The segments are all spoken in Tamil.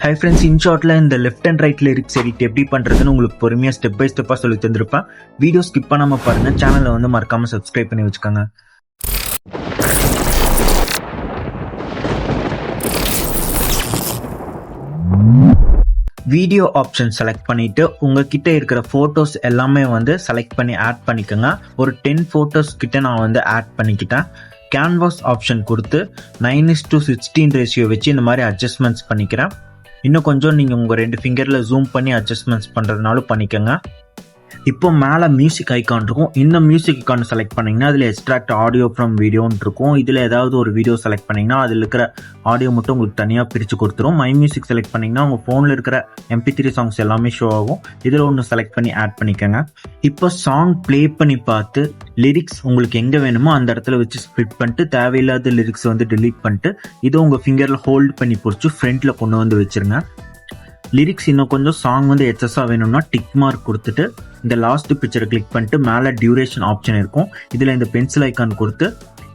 ஹை ஃப்ரெண்ட்ஸ், இன்ஷார்ட்ல இந்த left and right lyrics edit எப்படி பண்றதுன்னு உங்களுக்கு பொறுமையா ஸ்டெப் பை ஸ்டெப்பா சொல்லி தந்திருப்பேன். வீடியோ ஸ்கிப் பண்ணாம பாருங்க. சேனலை வந்து மறக்காம சப்ஸ்கிரைப் பண்ணி வச்சுக்கோங்க. வீடியோ ஆப்ஷன் செலக்ட் பண்ணிட்டு உங்ககிட்ட இருக்கிற போட்டோஸ் எல்லாமே வந்து செலக்ட் பண்ணி ஆட் பண்ணிக்கோங்க. ஒரு 10 போட்டோஸ் கிட்ட நான் வந்து ஆட் பண்ணிக்கிட்டேன். கேன்வாஸ் ஆப்ஷன் கொடுத்து 9:16 ரேஷியோ வச்சு இந்த மாதிரி அட்ஜஸ்ட்மெண்ட்ஸ் பண்ணிக்கிறேன். இன்னும் கொஞ்சம் நீங்கள் உங்கள் 2 ஃபிங்கரில் ஜூம் பண்ணி அட்ஜஸ்ட்மெண்ட்ஸ் பண்ணுறதுனாலும் பண்ணிக்கோங்க. இப்போ மேலே மியூசிக் ஐக்கான் இருக்கும். இந்த மியூசிக் ஐக்கான் செலக்ட் பண்ணிங்கன்னா அதில் எக்ஸ்ட்ராக்ட் ஆடியோ ஃப்ரம் வீடியோன்னு இருக்கும். இதில் ஏதாவது ஒரு வீடியோ செலக்ட் பண்ணிங்கன்னா அதில் இருக்கிற ஆடியோ மட்டும் உங்களுக்கு தனியாக பிரித்து கொடுத்துரும். மை மியூசிக் செலக்ட் பண்ணிங்கன்னா உங்கள் ஃபோனில் இருக்கிற MP3 சாங்ஸ் எல்லாமே ஷோ ஆகும். இதில் ஒன்று செலக்ட் பண்ணி ஆட் பண்ணிக்கோங்க. இப்போ சாங் ப்ளே பண்ணி பார்த்து லிரிக்ஸ் உங்களுக்கு எங்கே வேணுமோ அந்த இடத்துல வச்சு ஸ்ப்ளிட் பண்ணிட்டு தேவையில்லாத லிரிக்ஸ் வந்து delete பண்ணிட்டு இதை உங்கள் ஃபிங்கரில் ஹோல்ட் பண்ணி பிடிச்சி ஃப்ரண்ட்டில் கொண்டு வந்து வச்சுருங்க. லிரிக்ஸ் இன்னும் கொஞ்சம் சாங் வந்து எக்ஸஸாக வேணும்னா டிக் மார்க் கொடுத்துட்டு இந்த லாஸ்ட் பிக்சரை கிளிக் பண்ணிட்டு மேலே டியூரேஷன் ஆப்ஷன் இருக்கும். இதில் இந்த பென்சில் ஐக்கான் கொடுத்து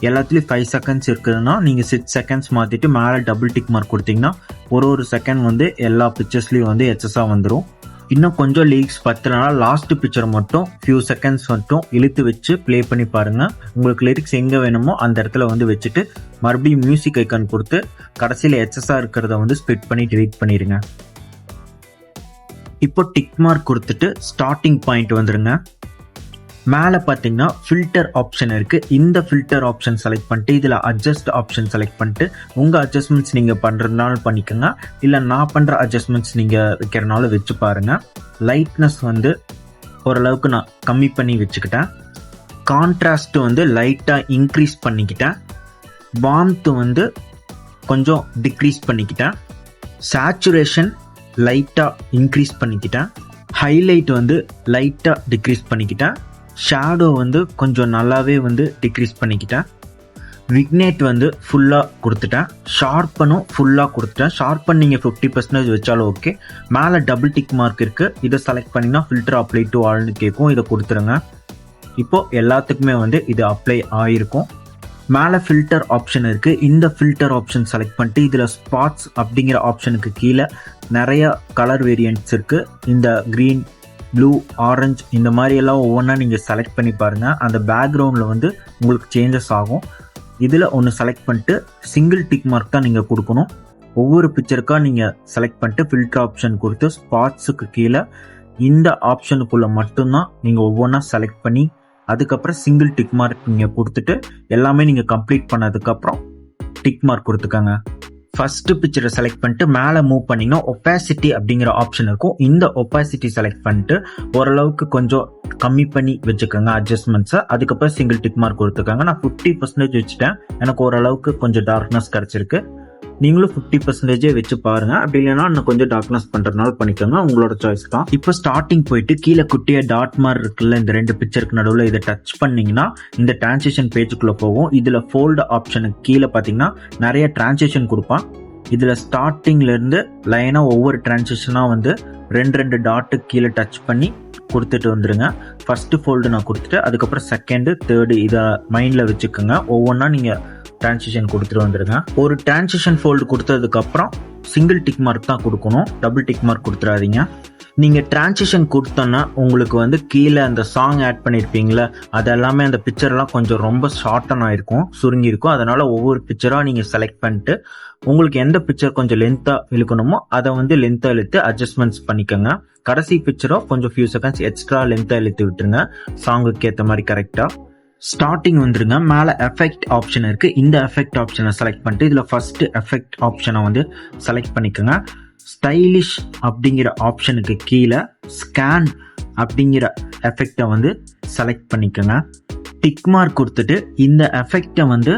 எல்லாத்துலேயும் 5 செகண்ட்ஸ் இருக்குதுன்னா நீங்கள் 6 செகண்ட்ஸ் மாற்றிட்டு மேலே டபுள் டிக் மார்க் கொடுத்தீங்கன்னா ஒரு செகண்ட் வந்து எல்லா பிக்சர்ஸ்லேயும் வந்து எக்ஸஸாக வந்துடும். இன்னும் கொஞ்சம் லிரிக்ஸ் பத்தலனா லாஸ்ட் பிக்சர் மட்டும் ஃபியூ செகண்ட்ஸ் மட்டும் இழுத்து வச்சு ப்ளே பண்ணி பாருங்கள். உங்களுக்கு லிரிக்ஸ் எங்கே வேணுமோ அந்த இடத்துல வந்து வச்சுட்டு மறுபடியும் மியூசிக் ஐக்கான் கொடுத்து கடைசியில் எக்ஸஸாக இருக்கிறத வந்து ஸ்ப்ளிட் பண்ணி delete பண்ணிடுங்க. இப்போ டிக் மார்க் கொடுத்துட்டு ஸ்டார்டிங் பாயிண்ட் வந்துருங்க. மேலே பார்த்தீங்கன்னா ஃபில்டர் ஆப்ஷன் இருக்குது. இந்த ஃபில்டர் ஆப்ஷன் செலக்ட் பண்ணிட்டு இதில் அட்ஜஸ்ட் ஆப்ஷன் செலக்ட் பண்ணிட்டு உங்கள் அட்ஜஸ்ட்மெண்ட்ஸ் நீங்கள் பண்ணுறதுனாலும் பண்ணிக்கோங்க. இல்லை நான் பண்ணுற அட்ஜஸ்ட்மெண்ட்ஸ் நீங்கள் வைக்கிறனாலும் வச்சு பாருங்கள். லைட்னஸ் வந்து ஓரளவுக்கு நான் கம்மி பண்ணி வச்சுக்கிட்டேன். கான்ட்ராஸ்ட் வந்து லைட்டாக இன்க்ரீஸ் பண்ணிக்கிட்டேன். வார்ம்த் வந்து கொஞ்சம் டிக்ரீஸ் பண்ணிக்கிட்டேன். சேச்சுரேஷன் லைட்டாக இன்க்ரீஸ் பண்ணிக்கிட்டேன். ஹைலைட் வந்து லைட்டாக டிக்ரீஸ் பண்ணிக்கிட்டேன். ஷேடோ வந்து கொஞ்சம் நல்லாவே வந்து டிக்ரீஸ் பண்ணிக்கிட்டேன். விக்னேட் வந்து ஃபுல்லாக கொடுத்துட்டேன். ஷார்ப்பனும் ஃபுல்லாக கொடுத்துட்டேன். ஷார்ப்பன் நீங்கள் 50% வச்சாலும் ஓகே. மேலே டபுள் டிக் மார்க் இருக்குது. இதை செலக்ட் பண்ணிங்கன்னா ஃபில்டர் அப்ளை டு ஆல்னு கேட்கும். இதை கொடுத்துருங்க. இப்போது எல்லாத்துக்குமே வந்து இது அப்ளை ஆகிருக்கும். மேலே ஃபில்டர் ஆப்ஷன் இருக்குது. இந்த ஃபில்டர் ஆப்ஷன் செலக்ட் பண்ணிட்டு இதில் ஸ்பாட்ஸ் அப்படிங்கிற ஆப்ஷனுக்கு கீழே நிறைய கலர் வேரியன்ட்ஸ் இருக்குது. இந்த க்ரீன், ப்ளூ, ஆரஞ்சு இந்த மாதிரி எல்லாம் ஒவ்வொன்றா நீங்கள் செலக்ட் பண்ணி பாருங்கள். அந்த பேக்ரவுண்டில் வந்து உங்களுக்கு சேஞ்சஸ் ஆகும். இதில் ஒன்று செலக்ட் பண்ணிட்டு சிங்கிள் டிக் மார்க் தான் நீங்கள் கொடுக்கணும். ஒவ்வொரு பிக்சருக்காக நீங்கள் செலக்ட் பண்ணிட்டு ஃபில்டர் ஆப்ஷன் கொடுத்து ஸ்பாட்ஸுக்கு கீழே இந்த ஆப்ஷனுக்குள்ளே மட்டும்தான் நீங்கள் ஒவ்வொன்றா செலக்ட் பண்ணி அதுக்கப்புறம் சிங்கிள் டிக் மார்க் நீங்கள் கொடுத்துட்டு எல்லாமே நீங்கள் கம்ப்ளீட் பண்ணதுக்கப்புறம் டிக் மார்க் கொடுத்துக்கோங்க. ஃபர்ஸ்ட் பிக்சரை செலக்ட் பண்ணிட்டு மேலே மூவ் பண்ணிங்கன்னா ஒப்பாசிட்டி அப்படிங்கிற ஆப்ஷன் இருக்கும். இந்த ஒப்பாசிட்டி செலக்ட் பண்ணிட்டு ஓரளவுக்கு கொஞ்சம் கம்மி பண்ணி வச்சுக்கோங்க அட்ஜஸ்ட்மெண்ட்ஸை. அதுக்கப்புறம் சிங்கிள் டிக் மார்க் கொடுத்துக்கோங்க. நான் 50% வச்சுட்டேன். எனக்கு ஓரளவுக்கு கொஞ்சம் டார்க்னஸ் கிடச்சிருக்கு. நீங்களும் 50% வச்சு பாருங்க. அப்படி இல்லைன்னா இன்னும் கொஞ்சம் டார்க்னஸ் பண்றதுனால பண்ணிக்கோங்க. உங்களோட சாய்ஸ் தான். இப்போ ஸ்டார்டிங் போயிட்டு கீழே குட்டியா டாட் மாதிரி இருக்குல்ல, இந்த 2 பிக்சருக்கு நடுவில் இதை டச் பண்ணீங்கன்னா இந்த டிரான்சிஷன் பேஜுக்குள்ள போகும். இதுல ஃபோல்டு ஆப்ஷனுக்கு கீழே பார்த்தீங்கன்னா நிறைய டிரான்சிஷன் கொடுப்பான். இதுல ஸ்டார்டிங்ல இருந்து லைனா ஒவ்வொரு டிரான்சிஷனா வந்து 2 டாட்டு கீழே டச் பண்ணி கொடுத்துட்டு வந்துருங்க. ஃபர்ஸ்ட் ஃபோல்டு நான் கொடுத்துட்டு அதுக்கப்புறம் செகண்ட், தேர்டு இதை மைண்ட்ல வச்சுக்கோங்க. ஒவ்வொன்றா நீங்க டிரான்சிஷன் கொடுத்துட்டு வந்துருங்க. ஒரு டிரான்சிஷன் ஃபோல்டு கொடுத்ததுக்கு அப்புறம் சிங்கிள் டிக் மார்க் தான் கொடுக்கணும். டபுள் டிக் மார்க் கொடுத்துறாதீங்க. நீங்கள் டிரான்சிஷன் கொடுத்தோன்னா உங்களுக்கு வந்து கீழே அந்த சாங் ஆட் பண்ணியிருப்பீங்களே அது எல்லாமே அந்த பிக்சர்லாம் கொஞ்சம் ரொம்ப ஷார்டன் ஆகிருக்கும், சுருங்கி இருக்கும். அதனால ஒவ்வொரு பிக்சராக நீங்கள் செலக்ட் பண்ணிட்டு உங்களுக்கு எந்த பிக்சர் கொஞ்சம் லென்த்தாக இழுக்கணுமோ அதை வந்து லென்த்தாக இழுத்து அட்ஜஸ்ட்மெண்ட்ஸ் பண்ணிக்கோங்க. கடைசி பிக்சரோ கொஞ்சம் ஃபியூ செகண்ட்ஸ் எக்ஸ்ட்ரா லென்த்தாக இழுத்து விட்டுருங்க சாங்குக்கு ஏற்ற மாதிரி கரெக்டாக. ஸ்டார்டிங் வந்துருங்க. மேலே எஃபெக்ட் ஆப்ஷன் இருக்குது. இந்த எஃபெக்ட் ஆப்ஷனை செலக்ட் பண்ணிட்டு இதில் ஃபர்ஸ்ட் எஃபெக்ட் ஆப்ஷனை வந்து செலக்ட் பண்ணிக்கோங்க. ஸ்டைலிஷ் அப்படிங்கிற ஆப்ஷனுக்கு கீழே ஸ்கேன் அப்படிங்கிற எஃபெக்டை வந்து செலக்ட் பண்ணிக்கோங்க. டிக் மார்க் கொடுத்துட்டு இந்த எஃபெக்டை வந்து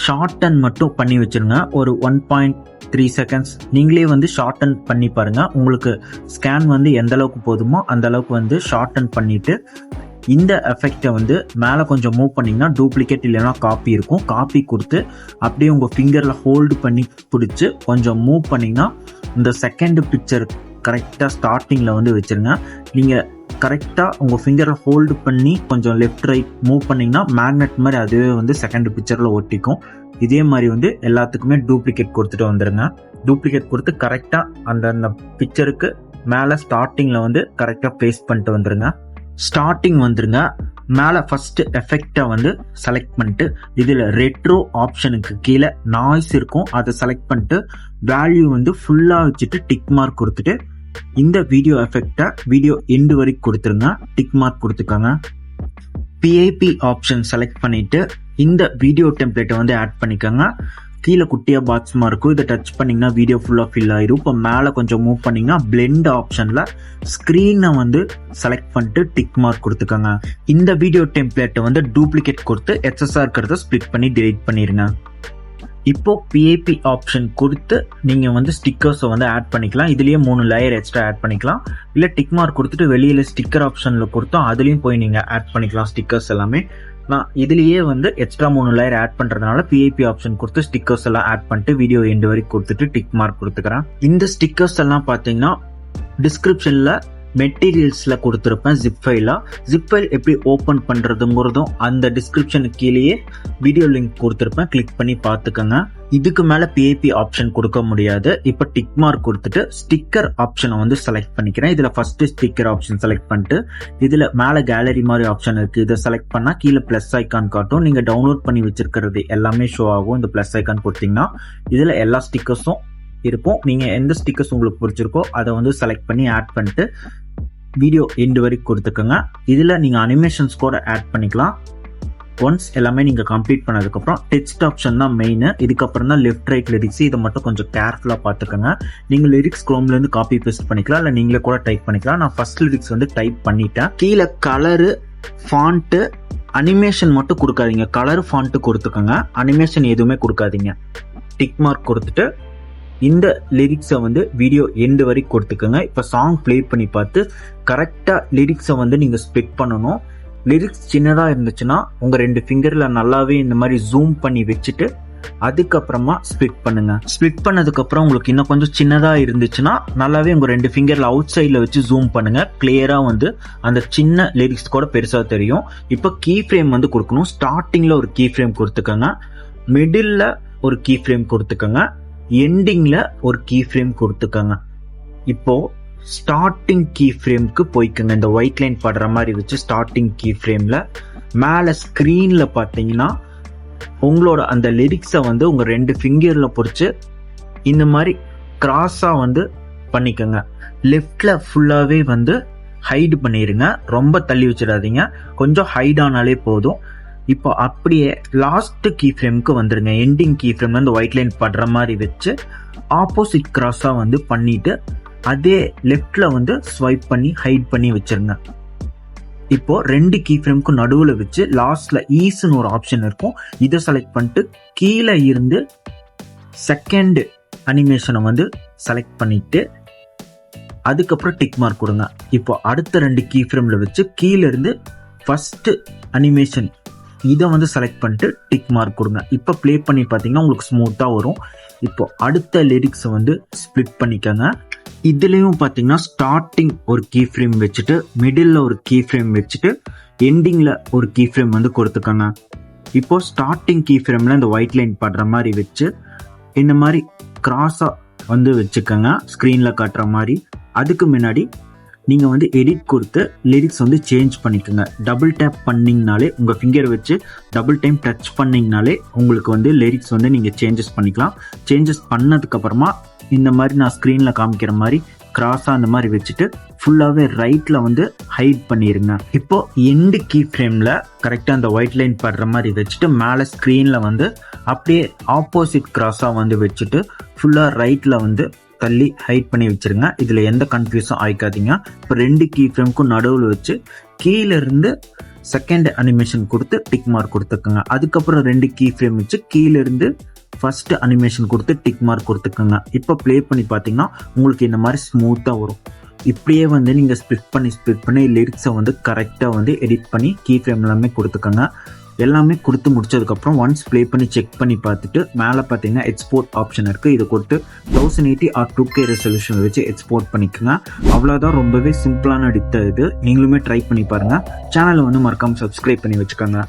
ஷார்டன் மட்டும் பண்ணி வச்சிருங்க. ஒரு 1.3 செகண்ட்ஸ் நீங்களே வந்து ஷார்டன் பண்ணி பாருங்க. உங்களுக்கு ஸ்கேன் வந்து எந்த அளவுக்கு போதுமோ அந்த அளவுக்கு வந்து ஷார்டன் பண்ணிட்டு இந்த எஃபெக்டை வந்து மேலே கொஞ்சம் மூவ் பண்ணிங்கன்னா டூப்ளிகேட் இல்லைன்னா காப்பி இருக்கும். காப்பி கொடுத்து அப்படியே உங்கள் ஃபிங்கரில் ஹோல்டு பண்ணி பிடிச்சி கொஞ்சம் மூவ் பண்ணிங்கன்னா இந்த செகண்ட் பிக்சர் கரெக்டாக ஸ்டார்டிங்கில் வந்து வச்சுருங்க. நீங்கள் கரெக்டாக உங்கள் ஃபிங்கரை ஹோல்டு பண்ணி கொஞ்சம் லெஃப்ட் ரைட் மூவ் பண்ணிங்கன்னா மேக்னெட் மாதிரி அதுவே வந்து செகண்ட் பிக்சரில் ஒட்டிக்கும். இதே மாதிரி வந்து எல்லாத்துக்குமே டூப்ளிகேட் கொடுத்துட்டு வந்துடுங்க. டூப்ளிகேட் கொடுத்து கரெக்டாக அந்த பிக்சருக்கு மேலே ஸ்டார்டிங்கில் வந்து கரெக்டாக பேஸ்ட் பண்ணிட்டு வந்துருங்க. ஸ்டார்டிங் வந்துருங்க. மேலே ஃபர்ஸ்ட் எஃபெக்டை வந்து செலக்ட் பண்ணிட்டு இதில் ரெட்ரோ ஆப்ஷனுக்கு கீழே நாய்ஸ் இருக்கும், அதை செலக்ட் பண்ணிட்டு வேல்யூ வந்து ஃபுல்லாக வச்சுட்டு டிக் மார்க் கொடுத்துட்டு இந்த வீடியோ எஃபெக்டை வீடியோ எண்டு வரைக்கும் கொடுத்துருங்க. டிக் மார்க் கொடுத்துக்கோங்க. பிஐபி ஆப்ஷன் செலக்ட் பண்ணிட்டு இந்த வீடியோ டெம்ப்ளேட்டை வந்து ஆட் பண்ணிக்கோங்க. கீழே குட்டியாக பாக்ஸ்மா இருக்கும், இதை டச் பண்ணிங்கன்னா வீடியோ ஃபுல்லாக ஃபில் ஆயிரும். இப்போ மேலே கொஞ்சம் மூவ் பண்ணிங்கன்னா பிளெண்ட் ஆப்ஷனில் ஸ்க்ரீனை வந்து செலக்ட் பண்ணிட்டு டிக் மார்க் கொடுத்துக்கோங்க. இந்த வீடியோ டெம்ப்ளேட்டை வந்து டூப்ளிகேட் கொடுத்து எக்ஸஸாக இருக்கிறத ஸ்ப்ளிட் பண்ணி டிலீட் பண்ணிடுங்க. இப்போ பிஐபி ஆப்ஷன் கொடுத்து நீங்கள் வந்து ஸ்டிக்கர்ஸை வந்து ஆட் பண்ணிக்கலாம். இதுலேயே 3 லேயர் எக்ஸ்ட்ரா ஆட் பண்ணிக்கலாம். இல்லை டிக் மார்க் கொடுத்துட்டு வெளியில் ஸ்டிக்கர் ஆப்ஷனில் கொடுத்தோம் அதுலேயும் போய் நீங்கள் ஆட் பண்ணிக்கலாம் ஸ்டிக்கர்ஸ் எல்லாமே. நான் இதுலேயே வந்து எக்ஸ்ட்ரா 3 லேயர் ஆட் பண்ணுறதுனால பிஐபி ஆப்ஷன் கொடுத்து ஸ்டிக்கர்ஸ் எல்லாம் ஆட் பண்ணிட்டு வீடியோ எண்டு வரைக்கும் கொடுத்துட்டு டிக் மார்க் கொடுத்துக்கிறேன். இந்த ஸ்டிக்கர்ஸ் எல்லாம் பார்த்தீங்கன்னா டிஸ்கிரிப்ஷனில் மெட்டீரியல்ஸில் கொடுத்துருப்பேன் ஜிப் ஃபைல் எப்படி ஓப்பன் பண்ணுறதுங்கிறதும் அந்த டிஸ்கிரிப்ஷனுக்கு கீழேயே வீடியோ லிங்க் கொடுத்துருப்பேன், கிளிக் பண்ணி பார்த்துக்கோங்க. இதுக்கு மேலே பிஐபி ஆப்ஷன் கொடுக்க முடியாது. இப்போ டிக் மார்க் கொடுத்துட்டு ஸ்டிக்கர் ஆப்ஷனை வந்து செலக்ட் பண்ணிக்கிறேன். இதில் ஃபர்ஸ்ட் ஸ்டிக்கர் ஆப்ஷன் செலக்ட் பண்ணிட்டு இதில் மேலே கேலரி மாதிரி ஆப்ஷன் இருக்குது, இதை செலக்ட் பண்ணால் கீழே ப்ளஸ் ஐக்கான் காட்டும். நீங்கள் டவுன்லோட் பண்ணி வச்சிருக்கிறது எல்லாமே ஷோ ஆகும். இந்த ப்ளஸ் ஐக்கான் கொடுத்தீங்கன்னா இதில் எல்லா ஸ்டிக்கர்ஸும் இருக்கும். நீங்கள் எந்த ஸ்டிக்கர்ஸ் உங்களுக்கு பிடிச்சிருக்கோ அதை வந்து செலக்ட் பண்ணி ஆட் பண்ணிட்டு வீடியோ எண்டு வரைக்கும் கொடுத்துக்கோங்க. இதில் நீங்கள் அனிமேஷன்ஸ் கூட ஆட் பண்ணிக்கலாம். ஒன்ஸ் எல்லாமே நீங்கள் கம்ப்ளீட் பண்ணதுக்கப்புறம் டெக்ஸ்ட் ஆப்ஷன் தான் மெயின். இதுக்கப்புறம் தான் லெஃப்ட் ரைட் லிரிக்ஸ், இதை மட்டும் கொஞ்சம் கேர்ஃபுல்லாக பார்த்துக்கோங்க. நீங்கள் லிரிக்ஸ் குரோம்லேருந்து காப்பி பேஸ்ட் பண்ணிக்கலாம், இல்லை நீங்களே கூட டைப் பண்ணிக்கலாம். நான் ஃபர்ஸ்ட் லிரிக்ஸ் வந்து டைப் பண்ணிட்டேன். கீழே கலரு, ஃபாண்ட்டு, அனிமேஷன் மட்டும் கொடுக்காதீங்க. கலர், ஃபாண்ட்டு கொடுத்துக்கோங்க, அனிமேஷன் எதுவுமே கொடுக்காதீங்க. டிக் மார்க் கொடுத்துட்டு இந்த லிரிக்ஸை வந்து வீடியோ எண்டு வரைக்கும் கொடுத்துக்கோங்க. இப்போ சாங் ப்ளே பண்ணி பார்த்து கரெக்டாக லிரிக்ஸை வந்து நீங்கள் ஸ்ப்ளிட் பண்ணணும். லிரிக்ஸ் சின்னதாக இருந்துச்சுன்னா உங்கள் 2 ஃபிங்கரில் நல்லாவே இந்த மாதிரி ஜூம் பண்ணி வச்சுட்டு அதுக்கப்புறமா ஸ்ப்ளிட் பண்ணுங்க. ஸ்ப்ளிட் பண்ணதுக்கப்புறம் உங்களுக்கு இன்னும் கொஞ்சம் சின்னதாக இருந்துச்சுன்னா நல்லாவே உங்கள் 2 ஃபிங்கரில் அவுட் சைடில் வச்சு ஜூம் பண்ணுங்க. கிளியராக வந்து அந்த சின்ன லிரிக்ஸ் கூட பெருசாக தெரியும். இப்போ கீ ஃப்ரேம் வந்து கொடுக்கணும். ஸ்டார்டிங்கில் ஒரு கீ ஃப்ரேம் கொடுத்துக்கோங்க, மிடில் ஒரு கீ ஃப்ரேம் கொடுத்துக்கோங்க, எண்டிங்ல ஒரு கீ ஃப்ரேம் கொடுத்துக்கோங்க. இப்போ ஸ்டார்டிங் கீ ஃப்ரேம்க்கு போய்க்குங்க. இந்த ஒயிட் லைன் படுற மாதிரி வச்சு ஸ்டார்டிங் கீ ஃப்ரேம்ல மேலே ஸ்க்ரீன்ல பார்த்தீங்கன்னா உங்களோட அந்த லிரிக்ஸை வந்து உங்க 2 ஃபிங்கர்ல பொறிச்சு இந்த மாதிரி கிராஸா வந்து பண்ணிக்கோங்க. லெஃப்ட்ல ஃபுல்லாவே வந்து ஹைட் பண்ணிருங்க, ரொம்ப தள்ளி வச்சிடாதீங்க, கொஞ்சம் ஹைட் ஆனாலே போதும். இப்போ அப்படியே லாஸ்ட் கீ ஃப்ரேம்க்கு வந்துருங்க. எண்டிங் கீ ஃப்ரேம் வந்து ஒயிட் லைன் படுற மாதிரி வச்சு ஆப்போசிட் கிராஸா வந்து பண்ணிட்டு அதே லெஃப்ட்ல வந்து ஸ்வைப் பண்ணி ஹைட் பண்ணி வச்சிருங்க. இப்போ 2 கீ ஃப்ரேம்க்கு நடுவில் வச்சு லாஸ்ட்ல ஈஸ்னு ஒரு ஆப்ஷன் இருக்கும், இதை செலக்ட் பண்ணிட்டு கீழே இருந்து செகண்ட் அனிமேஷனை வந்து செலக்ட் பண்ணிட்டு அதுக்கப்புறம் டிக் மார்க் கொடுங்க. இப்போ அடுத்த 2 கீ ஃப்ரேம்ல வச்சு கீழே இருந்து ஃபர்ஸ்ட் அனிமேஷன் இதை வந்து செலக்ட் பண்ணிட்டு டிக் மார்க் கொடுங்க. இப்போ ப்ளே பண்ணி பார்த்தீங்கன்னா உங்களுக்கு ஸ்மூத்தாக வரும். இப்போ அடுத்த லிரிக்ஸை வந்து ஸ்ப்ளிட் பண்ணிக்கோங்க. இதுலேயும் பார்த்தீங்கன்னா ஸ்டார்டிங் ஒரு கீ ஃப்ரேம் வச்சுட்டு மிடில் ஒரு கீ ஃப்ரேம் வச்சுட்டு எண்டிங்கில் ஒரு கீ ஃப்ரேம் வந்து கொடுத்துக்கோங்க. இப்போ ஸ்டார்டிங் கீ ஃப்ரேமில் இந்த ஒயிட் லைன் படுற மாதிரி வச்சு இந்த மாதிரி கிராஸாக வந்து வச்சுக்கோங்க, ஸ்க்ரீனில் காட்டுற மாதிரி. அதுக்கு முன்னாடி நீங்கள் வந்து எடிட் கொடுத்து லிரிக்ஸ் வந்து சேஞ்ச் பண்ணிக்கோங்க. டபுள் டேப் பண்ணிங்கனாலே உங்கள் ஃபிங்கர் வச்சு டபுள் டைம் டச் பண்ணிங்கனாலே உங்களுக்கு வந்து லிரிக்ஸ் வந்து நீங்கள் சேஞ்சஸ் பண்ணிக்கலாம். சேஞ்சஸ் பண்ணதுக்கப்புறமா இந்த மாதிரி நான் ஸ்க்ரீனில் காமிக்கிற மாதிரி கிராஸாக அந்த மாதிரி வச்சுட்டு ஃபுல்லாகவே ரைட்டில் வந்து ஹைட் பண்ணிடுங்க. இப்போ எண்டு கீ ஃப்ரேமில் கரெக்டாக அந்த ஒயிட் லைன் படுற மாதிரி வச்சுட்டு மேலே ஸ்க்ரீனில் வந்து அப்படியே ஆப்போசிட் கிராஸாக வந்து வச்சுட்டு ஃபுல்லாக ரைட்டில் வந்து தள்ளி ஹைட் பண்ணி வச்சிருங்க. இதில் எந்த கன்ஃபியூஸும் ஆயிக்காதீங்க. இப்போ 2 கீ ஃப்ரேம்க்கும் நடுவில் வச்சு கீழே இருந்து செகண்ட் அனிமேஷன் கொடுத்து டிக் மார்க் கொடுத்துக்கோங்க. அதுக்கப்புறம் 2 கீ ஃப்ரேம் வச்சு கீழே இருந்து ஃபர்ஸ்ட் அனிமேஷன் கொடுத்து டிக் மார்க் கொடுத்துக்கோங்க. இப்போ ப்ளே பண்ணி பார்த்தீங்கன்னா உங்களுக்கு இந்த மாதிரி ஸ்மூத்தாக வரும். இப்படியே வந்து நீங்கள் ஸ்ப்ளிட் பண்ணி லிரிக்ஸை வந்து கரெக்டாக வந்து எடிட் பண்ணி கீ ஃப்ரேம் எல்லாமே கொடுத்துக்கோங்க. எல்லாமே கொடுத்து முடிச்சதுக்கப்புறம் ஒன்ஸ் ப்ளே பண்ணி செக் பண்ணி பார்த்துட்டு மேலே பார்த்தீங்கன்னா எக்ஸ்போர்ட் ஆப்ஷன் இருக்குது, இதை கொடுத்து 1080 or 2K ரெசல்யூஷன் வச்சு எக்ஸ்போர்ட் பண்ணிக்கோங்க. அவ்வளோதான், ரொம்பவே சிம்பிளான எடிட் இது. நீங்களுமே ட்ரை பண்ணி பாருங்கள். சேனலை வந்து மறக்காமல் சப்ஸ்கிரைப் பண்ணி வச்சுக்கோங்க.